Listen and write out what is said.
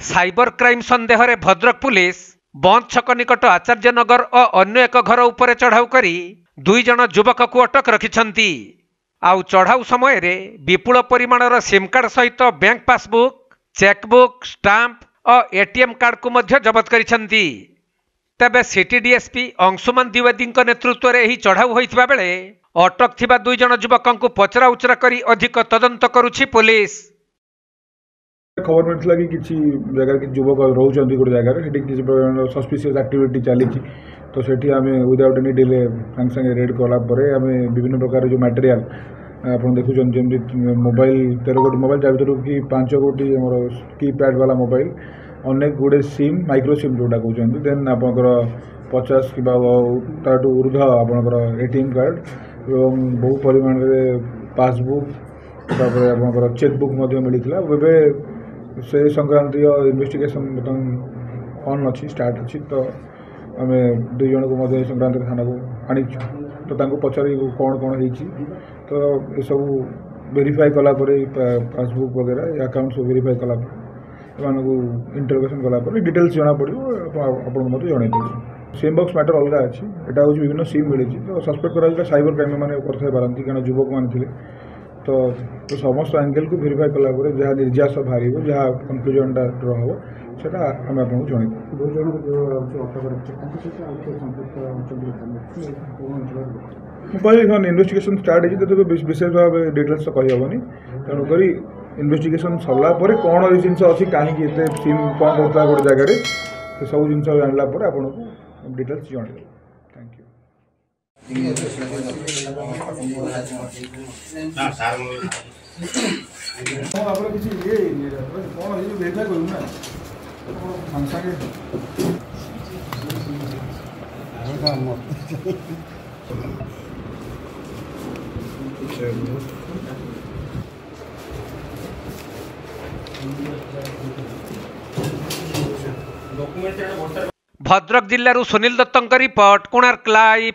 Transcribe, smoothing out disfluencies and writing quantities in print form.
Cyber crime संदेह रे Bhadrak police बंद छक निकट आचार्यनगर और अन्य एक घर उपरे चढ़ाऊ करी 2 जन युवक को अटक रखिछंती। आउ चढ़ाऊ समय रे विपुल परिमाणर सिम कार्ड सहित बैंक पासबुक, चेकबुक, स्टाम्प और एटीएम कार्ड को मध्य जबत करिछंती। तबे सिटी डीएसपी अंशुमान द्विवेदी नेतृत्व में यह चढ़ाऊ होइथिबा बेले अटक थिबा 2 जन युवक को पचरा उचरा करी अधिक तदंत करुछि पुलिस। खबर मिलता कि किसी जगह कि युवक रोच गोटे जगह किसी सस्पिशियस एक्टिविटी चली तो सेठी आम विदाउट एनी डिले सांगे सांगे रेड कलापर आम विभिन्न प्रकार जो मटेरियल आप देखुं जमी मोबाइल 13 गोटी मोबाइल जा भर कि 5 गोटी कीपैड वाला मोबाइल अनेक गुड़े सिम माइक्रो सिम जोटा कहते देन आपंकर 50 कि ऊर्ध आपंकर एटीएम कार्ड और बहु परिमाण पासबुक आपंकर चेकबुक मिलता से संक्रांति इन्वेस्टिगेशन बर्तमान ऑन अच्छी स्टार्ट अच्छी तो आम 2 जन को संक्रांति थाना को आनी तो पचार कौन कौन हो तो ये सब वेरीफाई कलापर पासबुक वगैरह अकाउंट सब वेरीफाई कलापर इंटरोगेशन कलापर डिटेल्स जना पड़ो आप जन सिम बॉक्स मैटर अलग अच्छी यहाँ हूँ विभिन्न सिम मिली तो सस्पेक्ट करा साइबर क्राइम मैंने करते कारण युवक मैंने तो समस्त एंगल को वेरीफाई कलापर जहाँ निर्यास बाहर जहाँ कनक्लूजन हम सेटा आम आपको जन मोबाइल इन्वेस्टिगेशन स्टार्ट हो विशेष भाव डिटेल्स तो कहीहबनी तेणुक इन्वेस्टिगेशन सरला कौन जिन अच्छी कहीं सिम कौन करता गोटे जगह से सब जिन जानला आपको डिटेल्स जन। Thank you. भद्रक जिल्लारू सुनील दत्तଙ୍କ रिपोर्ट कोणार्क लाइव।